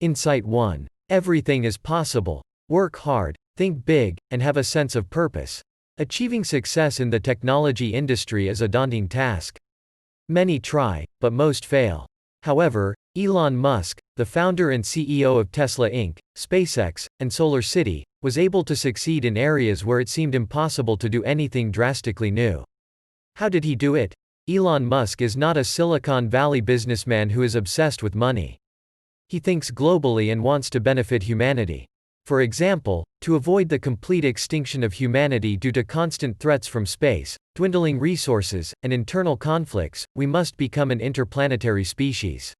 Insight 1. Everything is possible. Work hard, think big, and have a sense of purpose. Achieving success in the technology industry is a daunting task. Many try, but most fail. However, Elon Musk, the founder and CEO of Tesla Inc., SpaceX, and Solar City, was able to succeed in areas where it seemed impossible to do anything drastically new. How did he do it? Elon Musk is not a Silicon Valley businessman who is obsessed with money. He thinks globally and wants to benefit humanity. For example, to avoid the complete extinction of humanity due to constant threats from space, dwindling resources, and internal conflicts, we must become an interplanetary species.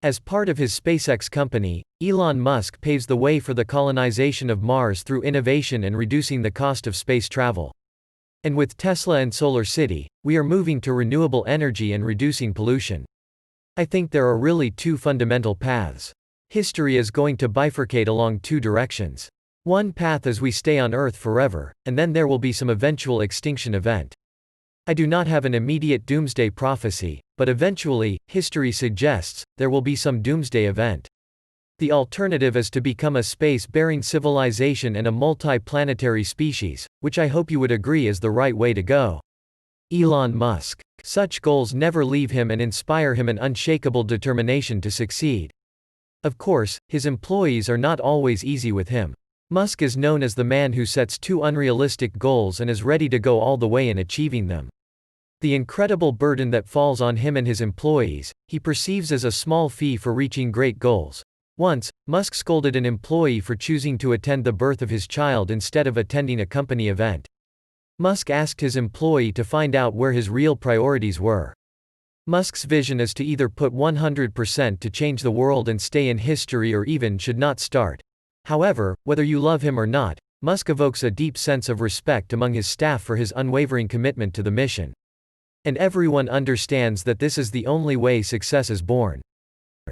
As part of his SpaceX company, Elon Musk paves the way for the colonization of Mars through innovation and reducing the cost of space travel. And with Tesla and Solar City, we are moving to renewable energy and reducing pollution. I think there are really two fundamental paths. History is going to bifurcate along two directions. One path is we stay on Earth forever, and then there will be some eventual extinction event. I do not have an immediate doomsday prophecy, but eventually, history suggests, there will be some doomsday event. The alternative is to become a space-bearing civilization and a multi-planetary species, which I hope you would agree is the right way to go. Elon Musk. Such goals never leave him and inspire him an unshakable determination to succeed. Of course, his employees are not always easy with him. Musk is known as the man who sets two unrealistic goals and is ready to go all the way in achieving them. The incredible burden that falls on him and his employees, he perceives as a small fee for reaching great goals. Once, Musk scolded an employee for choosing to attend the birth of his child instead of attending a company event. Musk asked his employee to find out where his real priorities were. Musk's vision is to either put 100% to change the world and stay in history or even should not start. However, whether you love him or not, Musk evokes a deep sense of respect among his staff for his unwavering commitment to the mission. And everyone understands that this is the only way success is born.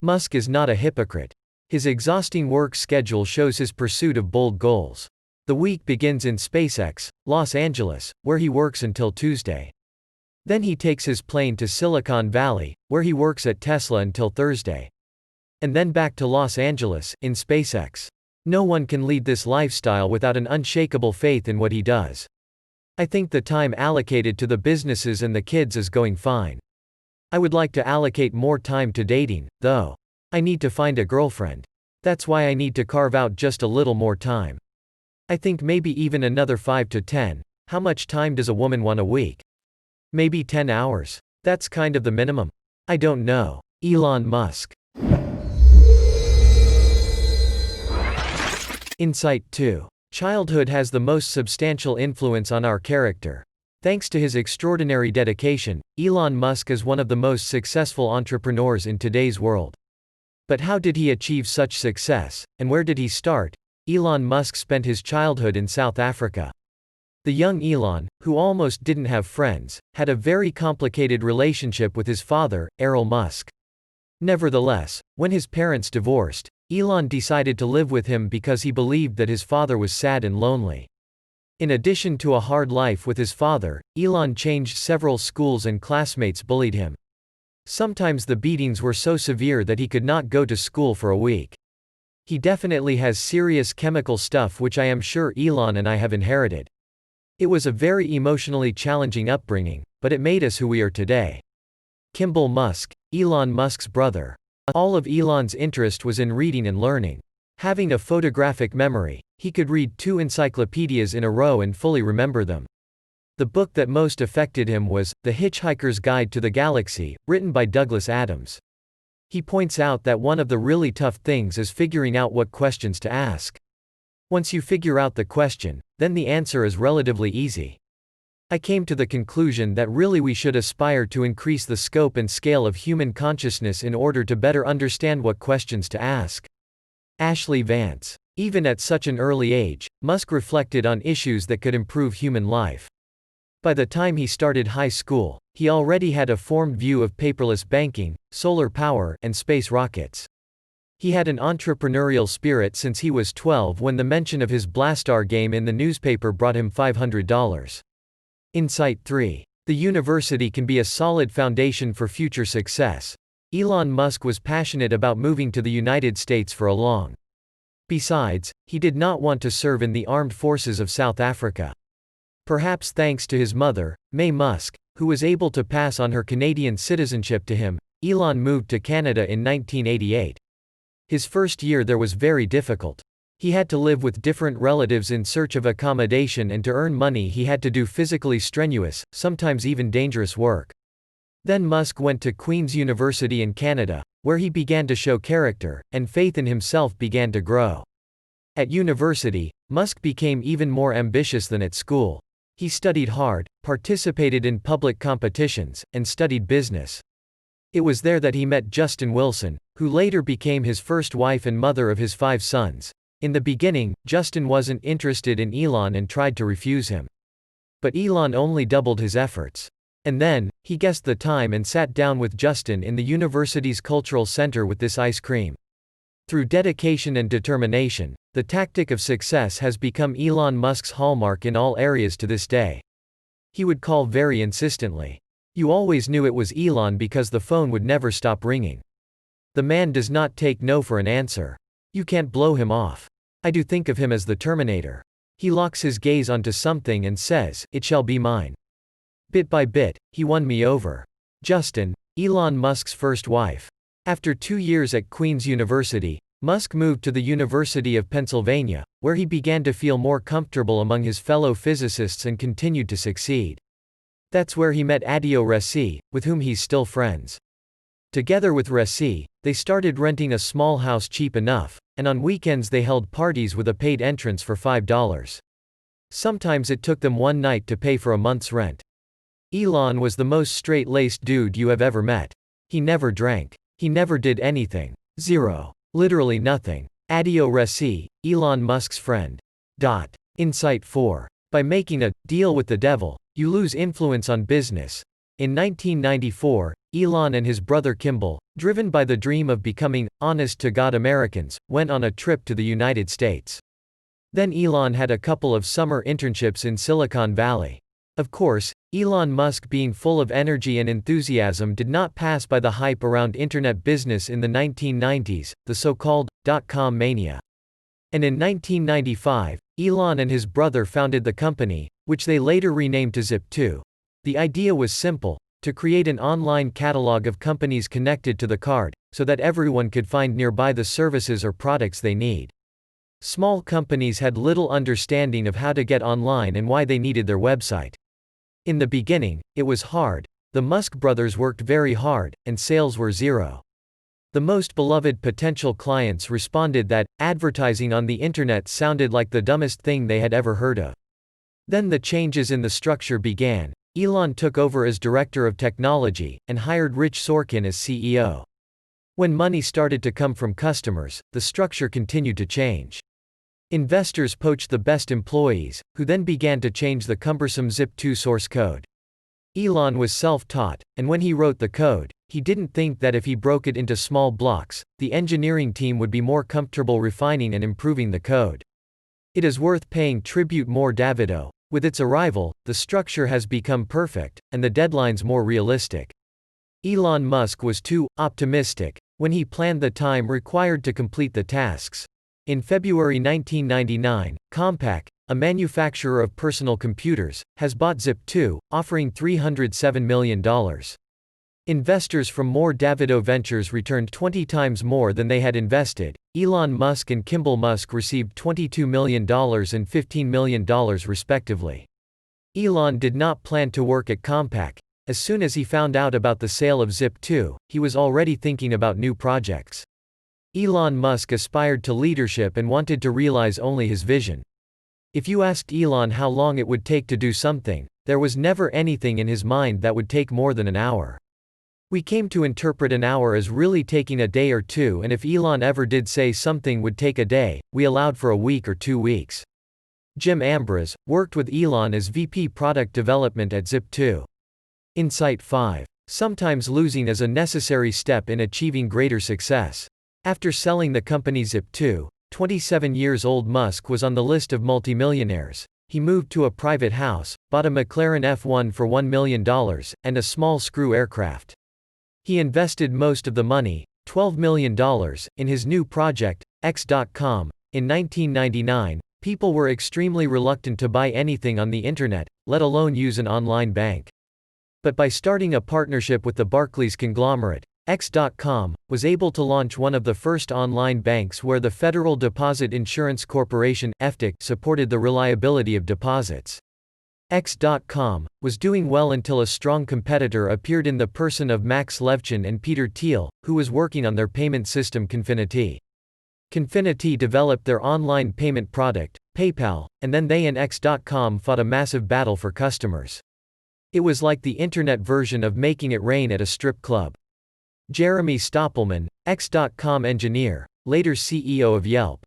Musk is not a hypocrite. His exhausting work schedule shows his pursuit of bold goals. The week begins in SpaceX, Los Angeles, where he works until Tuesday. Then he takes his plane to Silicon Valley, where he works at Tesla until Thursday. And then back to Los Angeles, in SpaceX. No one can lead this lifestyle without an unshakable faith in what he does. I think the time allocated to the businesses and the kids is going fine. I would like to allocate more time to dating, though. I need to find a girlfriend. That's why I need to carve out just a little more time. I think maybe even another 5 to 10. How much time does a woman want a week? Maybe 10 hours. That's kind of the minimum. I don't know. Elon Musk. Insight 2. Childhood has the most substantial influence on our character. Thanks to his extraordinary dedication, Elon Musk is one of the most successful entrepreneurs in today's world. But how did he achieve such success, and where did he start? Elon Musk spent his childhood in South Africa. The young Elon, who almost didn't have friends, had a very complicated relationship with his father, Elon Musk. Nevertheless, when his parents divorced, Elon decided to live with him because he believed that his father was sad and lonely. In addition to a hard life with his father, Elon changed several schools and classmates bullied him. Sometimes the beatings were so severe that he could not go to school for a week. He definitely has serious chemical stuff which I am sure Elon and I have inherited. It was a very emotionally challenging upbringing, but it made us who we are today. Kimball Musk, Elon Musk's brother. All of Elon's interest was in reading and learning. Having a photographic memory, he could read 2 encyclopedias in a row and fully remember them. The book that most affected him was The Hitchhiker's Guide to the Galaxy, written by Douglas Adams. He points out that one of the really tough things is figuring out what questions to ask. Once you figure out the question, then the answer is relatively easy. I came to the conclusion that really we should aspire to increase the scope and scale of human consciousness in order to better understand what questions to ask. Ashlee Vance. Even at such an early age, Musk reflected on issues that could improve human life. By the time he started high school, he already had a formed view of paperless banking, solar power, and space rockets. He had an entrepreneurial spirit since he was 12 when the mention of his Blastar game in the newspaper brought him $500. Insight 3. The university can be a solid foundation for future success. Elon Musk was passionate about moving to the United States for a long. Besides, he did not want to serve in the armed forces of South Africa. Perhaps thanks to his mother, May Musk, who was able to pass on her Canadian citizenship to him, Elon moved to Canada in 1988. His first year there was very difficult. He had to live with different relatives in search of accommodation, and to earn money he had to do physically strenuous, sometimes even dangerous work. Then Musk went to Queen's University in Canada, where he began to show character, and faith in himself began to grow. At university, Musk became even more ambitious than at school. He studied hard, participated in public competitions, and studied business. It was there that he met Justin Wilson, who later became his first wife and mother of his 5 sons. In the beginning, Justin wasn't interested in Elon and tried to refuse him. But Elon only doubled his efforts. And then, he guessed the time and sat down with Justin in the university's cultural center with this ice cream. Through dedication and determination, the tactic of success has become Elon Musk's hallmark in all areas to this day. He would call very insistently. You always knew it was Elon because the phone would never stop ringing. The man does not take no for an answer. You can't blow him off. I do think of him as the Terminator. He locks his gaze onto something and says, "It shall be mine." Bit by bit, he won me over. Justin, Elon Musk's first wife. After 2 years at Queen's University, Musk moved to the University of Pennsylvania, where he began to feel more comfortable among his fellow physicists and continued to succeed. That's where he met Adio Resi, with whom he's still friends. Together with Resi, they started renting a small house cheap enough, and on weekends they held parties with a paid entrance for $5. Sometimes it took them one night to pay for a month's rent. Elon was the most straight-laced dude you have ever met. He never drank. He never did anything. Zero. Literally nothing. Adio Resi, Elon Musk's friend. Insight 4. By making a deal with the devil, you lose influence on business. In 1994, Elon and his brother Kimball, driven by the dream of becoming honest-to-God Americans, went on a trip to the United States. Then Elon had a couple of summer internships in Silicon Valley. Of course, Elon Musk, being full of energy and enthusiasm, did not pass by the hype around internet business in the 1990s, the so-called dot-com mania. And in 1995, Elon and his brother founded the company, which they later renamed to Zip2. The idea was simple: to create an online catalog of companies connected to the card, so that everyone could find nearby the services or products they need. Small companies had little understanding of how to get online and why they needed their website. In the beginning, it was hard. The Musk brothers worked very hard, and sales were zero. The most beloved potential clients responded that advertising on the internet sounded like the dumbest thing they had ever heard of. Then the changes in the structure began. Elon took over as director of technology, and hired Rich Sorkin as CEO. When money started to come from customers, the structure continued to change. Investors poached the best employees, who then began to change the cumbersome Zip2 source code. Elon was self-taught, and when he wrote the code, he didn't think that if he broke it into small blocks, the engineering team would be more comfortable refining and improving the code. It is worth paying tribute more Davido. With its arrival, the structure has become perfect, and the deadlines more realistic. Elon Musk was too optimistic when he planned the time required to complete the tasks. In February 1999, Compaq, a manufacturer of personal computers, has bought Zip2, offering $307 million. Investors from more Davido Ventures returned 20 times more than they had invested. Elon Musk and Kimball Musk received $22 million and $15 million respectively. Elon did not plan to work at Compaq. As soon as he found out about the sale of Zip2, he was already thinking about new projects. Elon Musk aspired to leadership and wanted to realize only his vision. If you asked Elon how long it would take to do something, there was never anything in his mind that would take more than an hour. We came to interpret an hour as really taking a day or two, and if Elon ever did say something would take a day, we allowed for a week or 2 weeks. Jim Ambrose worked with Elon as VP Product Development at Zip2. Insight 5. Sometimes losing is a necessary step in achieving greater success. After selling the company Zip2, 27-year-old Musk was on the list of multimillionaires. He moved to a private house, bought a McLaren F1 for $1 million, and a small screw aircraft. He invested most of the money, $12 million, in his new project, X.com. In 1999, people were extremely reluctant to buy anything on the internet, let alone use an online bank. But by starting a partnership with the Barclays conglomerate, X.com was able to launch one of the first online banks where the Federal Deposit Insurance Corporation (FDIC) supported the reliability of deposits. X.com was doing well until a strong competitor appeared in the person of Max Levchin and Peter Thiel, who was working on their payment system Confinity. Confinity developed their online payment product, PayPal, and then they and X.com fought a massive battle for customers. It was like the internet version of making it rain at a strip club. Jeremy Stoppelman, X.com engineer, later CEO of Yelp.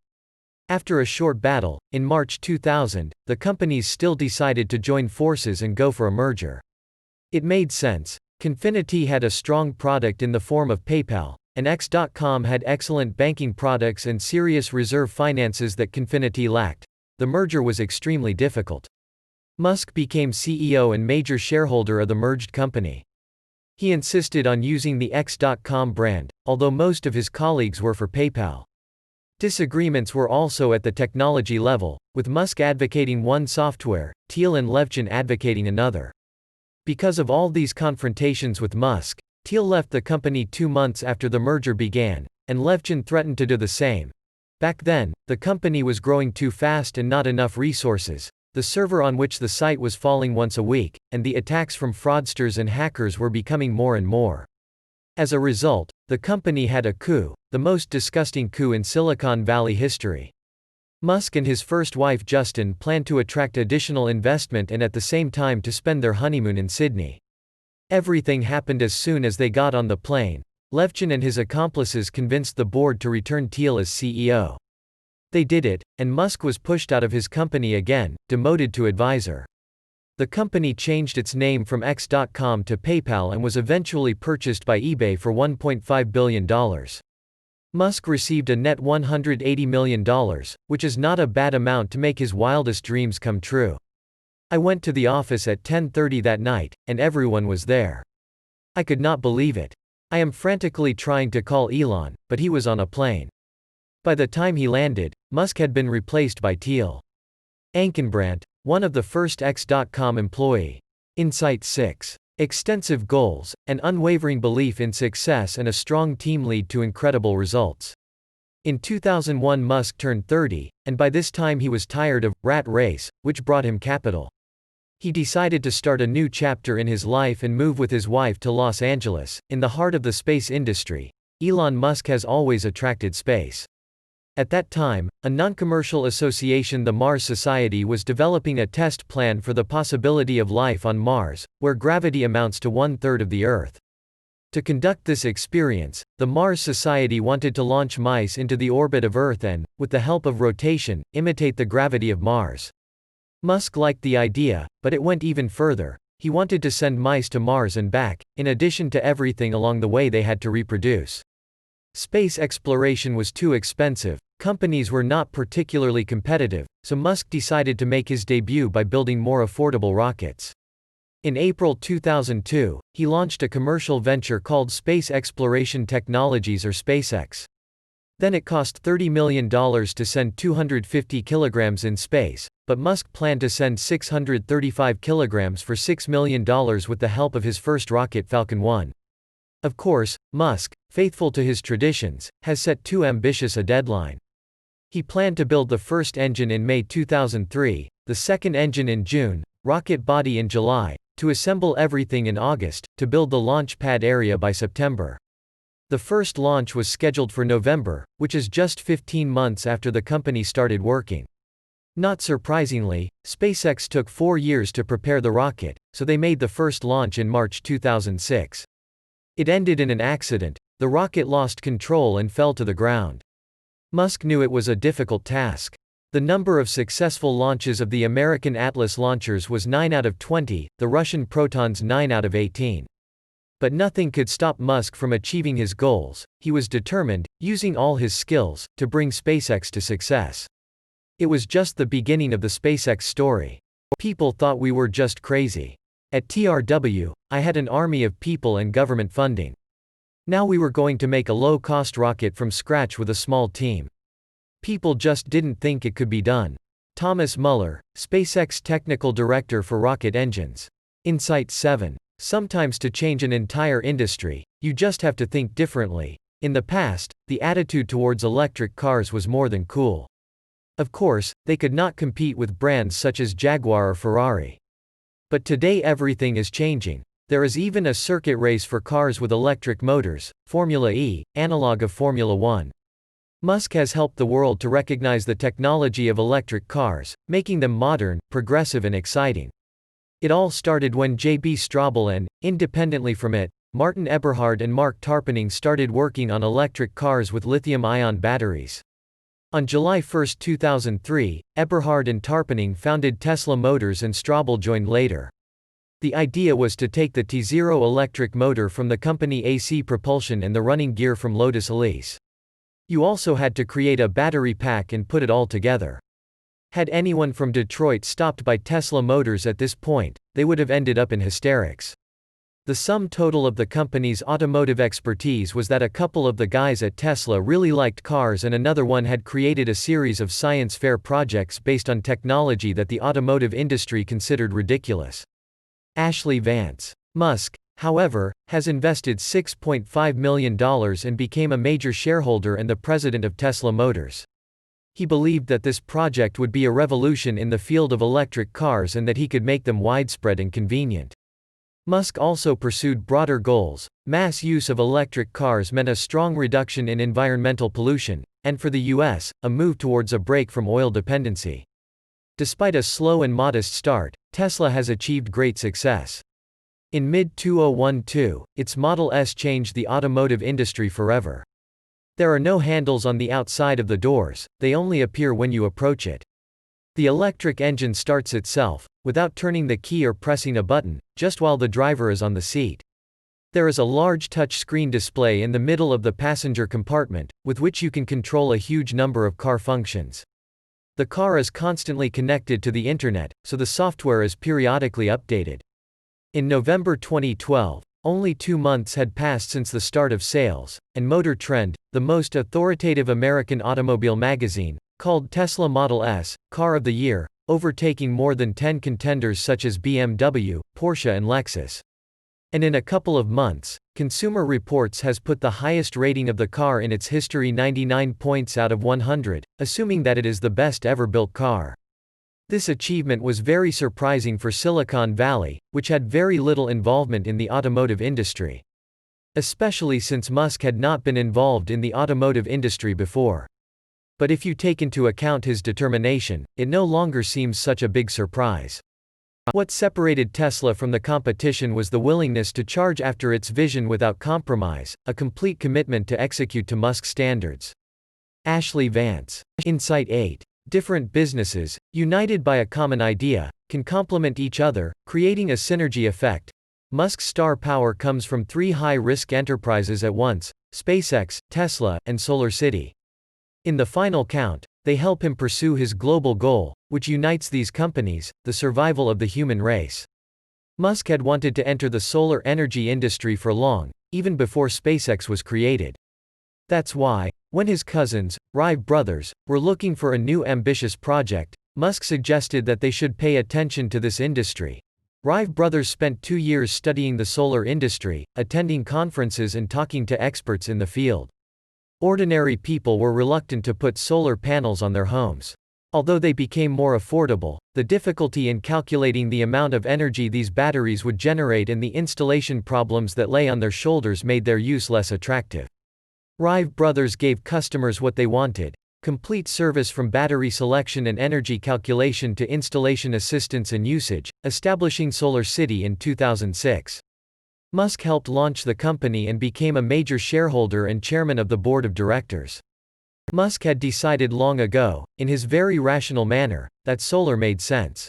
After a short battle, in March 2000, the companies still decided to join forces and go for a merger. It made sense. Confinity had a strong product in the form of PayPal, and X.com had excellent banking products and serious reserve finances that Confinity lacked. The merger was extremely difficult. Musk became CEO and major shareholder of the merged company. He insisted on using the X.com brand, although most of his colleagues were for PayPal. Disagreements were also at the technology level, with Musk advocating one software, Thiel and Levchin advocating another. Because of all these confrontations with Musk, Thiel left the company 2 months after the merger began, and Levchin threatened to do the same. Back then, the company was growing too fast and not enough resources. The server on which the site was falling once a week, and the attacks from fraudsters and hackers were becoming more and more. As a result, the company had a coup, the most disgusting coup in Silicon Valley history. Musk and his first wife Justin planned to attract additional investment and at the same time to spend their honeymoon in Sydney. Everything happened as soon as they got on the plane. Levchin and his accomplices convinced the board to return Thiel as CEO. They did it, and Musk was pushed out of his company again, demoted to advisor. The company changed its name from X.com to PayPal and was eventually purchased by eBay for $1.5 billion. Musk received a net $180 million, which is not a bad amount to make his wildest dreams come true. I went to the office at 10:30 that night, and everyone was there. I could not believe it. I am frantically trying to call Elon, but he was on a plane. By the time he landed, Musk had been replaced by Thiel. Ankenbrandt, one of the first X.com employee. Insight 6. Extensive goals, an unwavering belief in success and a strong team lead to incredible results. In 2001 Musk turned 30, and by this time he was tired of rat race, which brought him capital. He decided to start a new chapter in his life and move with his wife to Los Angeles, in the heart of the space industry. Elon Musk has always attracted space. At that time, a non-commercial association, the Mars Society, was developing a test plan for the possibility of life on Mars, where gravity amounts to 1/3 of the Earth. To conduct this experience, the Mars Society wanted to launch mice into the orbit of Earth and, with the help of rotation, imitate the gravity of Mars. Musk liked the idea, but it went even further. He wanted to send mice to Mars and back, in addition to everything along the way they had to reproduce. Space exploration was too expensive, companies were not particularly competitive, so Musk decided to make his debut by building more affordable rockets. In April 2002, he launched a commercial venture called Space Exploration Technologies or SpaceX. Then it cost $30 million to send 250 kilograms in space, but Musk planned to send 635 kilograms for $6 million with the help of his first rocket Falcon 1. Of course, Musk, faithful to his traditions, has set too ambitious a deadline. He planned to build the first engine in May 2003, the second engine in June, rocket body in July, to assemble everything in August, to build the launch pad area by September. The first launch was scheduled for November, which is just 15 months after the company started working. Not surprisingly, SpaceX took 4 years to prepare the rocket, so they made the first launch in March 2006. It ended in an accident. The rocket lost control and fell to the ground. Musk knew it was a difficult task. The number of successful launches of the American Atlas launchers was 9 out of 20, the Russian Protons 9 out of 18. But nothing could stop Musk from achieving his goals. He was determined, using all his skills, to bring SpaceX to success. It was just the beginning of the SpaceX story. People thought we were just crazy. At TRW, I had an army of people and government funding. Now we were going to make a low-cost rocket from scratch with a small team. People just didn't think it could be done. Thomas Muller, SpaceX Technical Director for Rocket Engines. Insight 7. Sometimes to change an entire industry, you just have to think differently. In the past, the attitude towards electric cars was more than cool. Of course, they could not compete with brands such as Jaguar or Ferrari. But today everything is changing. There is even a circuit race for cars with electric motors, Formula E, analog of Formula One. Musk has helped the world to recognize the technology of electric cars, making them modern, progressive and exciting. It all started when J.B. Straubel and, independently from it, Martin Eberhard and Mark Tarpenning started working on electric cars with lithium-ion batteries. On July 1, 2003, Eberhard and Tarpenning founded Tesla Motors and Straubel joined later. The idea was to take the T0 electric motor from the company AC Propulsion and the running gear from Lotus Elise. You also had to create a battery pack and put it all together. Had anyone from Detroit stopped by Tesla Motors at this point, they would have ended up in hysterics. The sum total of the company's automotive expertise was that a couple of the guys at Tesla really liked cars and another one had created a series of science fair projects based on technology that the automotive industry considered ridiculous. Ashlee Vance. Musk, however, has invested $6.5 million and became a major shareholder and the president of Tesla Motors. He believed that this project would be a revolution in the field of electric cars and that he could make them widespread and convenient. Musk also pursued broader goals. Mass use of electric cars meant a strong reduction in environmental pollution, and for the US, a move towards a break from oil dependency. Despite a slow and modest start, Tesla has achieved great success. In mid-2012, its Model S changed the automotive industry forever. There are no handles on the outside of the doors, they only appear when you approach it. The electric engine starts itself, without turning the key or pressing a button, just while the driver is on the seat. There is a large touch-screen display in the middle of the passenger compartment, with which you can control a huge number of car functions. The car is constantly connected to the internet, so the software is periodically updated. In November 2012, only 2 months had passed since the start of sales, and Motor Trend, the most authoritative American automobile magazine, called Tesla Model S Car of the Year, overtaking more than 10 contenders such as BMW, Porsche and Lexus. And in a couple of months, Consumer Reports has put the highest rating of the car in its history, 99 points out of 100, assuming that it is the best ever built car. This achievement was very surprising for Silicon Valley, which had very little involvement in the automotive industry. Especially since Musk had not been involved in the automotive industry before. But if you take into account his determination, it no longer seems such a big surprise. What separated Tesla from the competition was the willingness to charge after its vision without compromise, a complete commitment to execute to Musk standards. Ashlee Vance. Insight 8. Different businesses, united by a common idea, can complement each other, creating a synergy effect. Musk's star power comes from 3 high-risk enterprises at once: SpaceX, Tesla, and SolarCity. In the final count, they help him pursue his global goal, which unites these companies: the survival of the human race. Musk had wanted to enter the solar energy industry for long, even before SpaceX was created. That's why, when his cousins, Wright brothers, were looking for a new ambitious project, Musk suggested that they should pay attention to this industry. Wright brothers spent 2 years studying the solar industry, attending conferences and talking to experts in the field. Ordinary people were reluctant to put solar panels on their homes. Although they became more affordable, the difficulty in calculating the amount of energy these batteries would generate and the installation problems that lay on their shoulders made their use less attractive. Wright brothers gave customers what they wanted: complete service from battery selection and energy calculation to installation assistance and usage, establishing SolarCity in 2006. Musk helped launch the company and became a major shareholder and chairman of the board of directors. Musk had decided long ago, in his very rational manner, that solar made sense.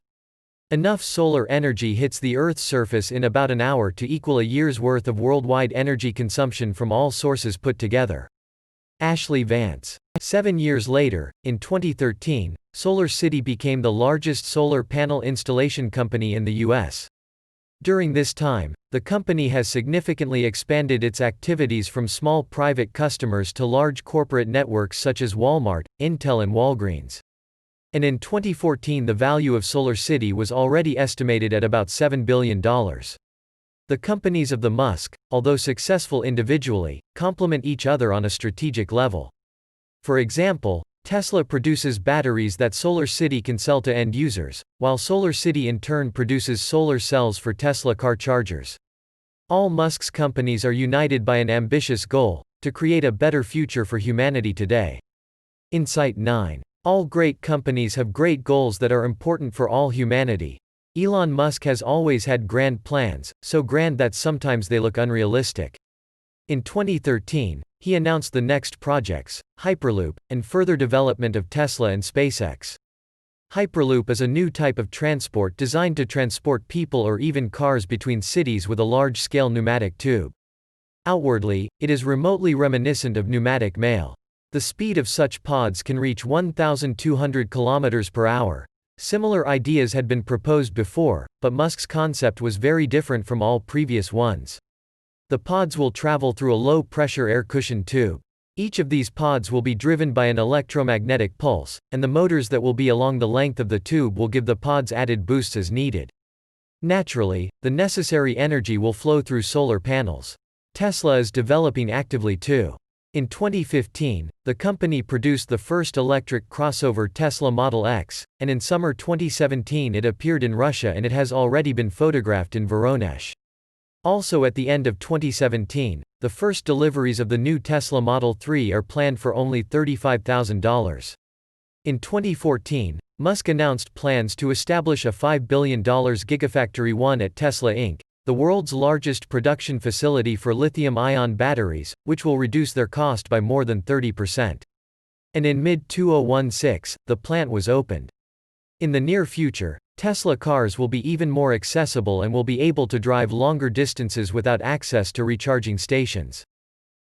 Enough solar energy hits the Earth's surface in about an hour to equal a year's worth of worldwide energy consumption from all sources put together. Ashlee Vance. 7 years later, in 2013, SolarCity became the largest solar panel installation company in the U.S. During this time, the company has significantly expanded its activities from small private customers to large corporate networks such as Walmart, Intel and Walgreens. And in 2014 the value of SolarCity was already estimated at about $7 billion. The companies of the Musk, although successful individually, complement each other on a strategic level. For example, Tesla produces batteries that SolarCity can sell to end users, while SolarCity in turn produces solar cells for Tesla car chargers. All Musk's companies are united by an ambitious goal: to create a better future for humanity today. Insight 9. All great companies have great goals that are important for all humanity. Elon Musk has always had grand plans, so grand that sometimes they look unrealistic. In 2013, he announced the next projects, Hyperloop, and further development of Tesla and SpaceX. Hyperloop is a new type of transport designed to transport people or even cars between cities with a large-scale pneumatic tube. Outwardly, it is remotely reminiscent of pneumatic mail. The speed of such pods can reach 1,200 km per hour. Similar ideas had been proposed before, but Musk's concept was very different from all previous ones. The pods will travel through a low-pressure air-cushioned tube. Each of these pods will be driven by an electromagnetic pulse, and the motors that will be along the length of the tube will give the pods added boosts as needed. Naturally, the necessary energy will flow through solar panels. Tesla is developing actively too. In 2015, the company produced the first electric crossover Tesla Model X, and in summer 2017 it appeared in Russia and it has already been photographed in Voronezh. Also at the end of 2017, the first deliveries of the new Tesla Model 3 are planned for only $35,000. In 2014, Musk announced plans to establish a $5 billion Gigafactory 1 at Tesla Inc., the world's largest production facility for lithium-ion batteries, which will reduce their cost by more than 30%. And in mid-2016, the plant was opened. In the near future, Tesla cars will be even more accessible and will be able to drive longer distances without access to recharging stations.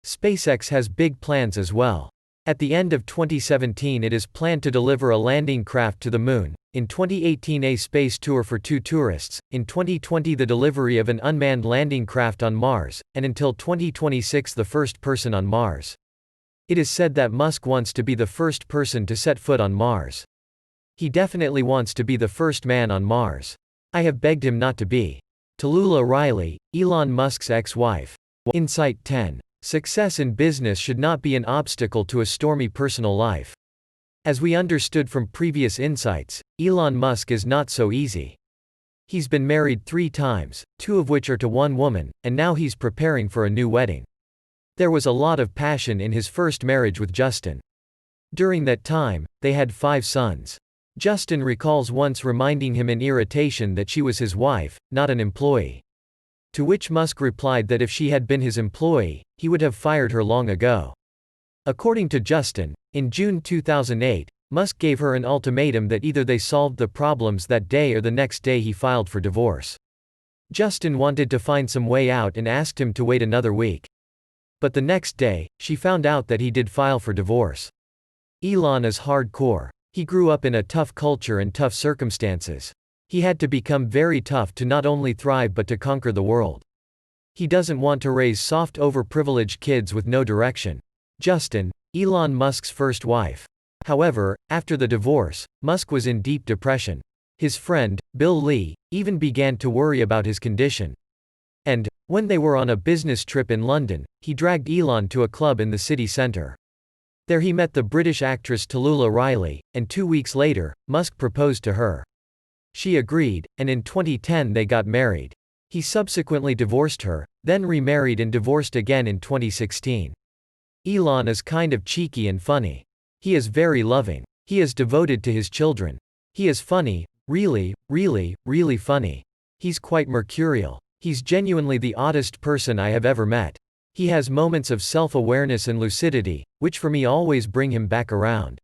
SpaceX has big plans as well. At the end of 2017 it is planned to deliver a landing craft to the Moon, in 2018 a space tour for 2 tourists, in 2020 the delivery of an unmanned landing craft on Mars, and until 2026 the first person on Mars. It is said that Musk wants to be the first person to set foot on Mars. He definitely wants to be the first man on Mars. I have begged him not to be. Tallulah Riley, Elon Musk's ex-wife. Insight 10. Success in business should not be an obstacle to a stormy personal life. As we understood from previous insights, Elon Musk is not so easy. He's been married 3 times, 2 of which are to one woman, and now he's preparing for a new wedding. There was a lot of passion in his first marriage with Justin. During that time, they had 5 sons. Justin recalls once reminding him in irritation that she was his wife, not an employee. To which Musk replied that if she had been his employee, he would have fired her long ago. According to Justin, in June 2008, Musk gave her an ultimatum that either they solved the problems that day or the next day he filed for divorce. Justin wanted to find some way out and asked him to wait another week. But the next day, she found out that he did file for divorce. Elon is hardcore. He grew up in a tough culture and tough circumstances. He had to become very tough to not only thrive but to conquer the world. He doesn't want to raise soft overprivileged kids with no direction. Justin, Elon Musk's first wife. However, after the divorce, Musk was in deep depression. His friend, Bill Lee, even began to worry about his condition. And, when they were on a business trip in London, he dragged Elon to a club in the city centre. There he met the British actress Tallulah Riley, and 2 weeks later, Musk proposed to her. She agreed, and in 2010 they got married. He subsequently divorced her, then remarried and divorced again in 2016. Elon is kind of cheeky and funny. He is very loving. He is devoted to his children. He is funny, really, really, really funny. He's quite mercurial. He's genuinely the oddest person I have ever met. He has moments of self-awareness and lucidity, which for me always bring him back around.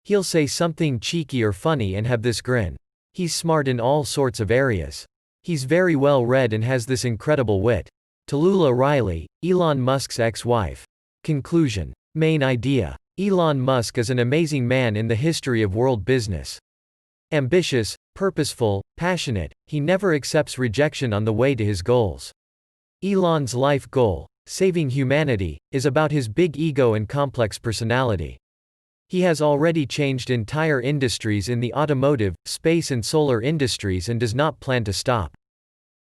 He'll say something cheeky or funny and have this grin. He's smart in all sorts of areas. He's very well read and has this incredible wit. Tallulah Riley, Elon Musk's ex-wife. Conclusion. Main idea. Elon Musk is an amazing man in the history of world business. Ambitious, purposeful, passionate, he never accepts rejection on the way to his goals. Elon's life goal, saving humanity, is about his big ego and complex personality. He has already changed entire industries in the automotive, space and solar industries and does not plan to stop.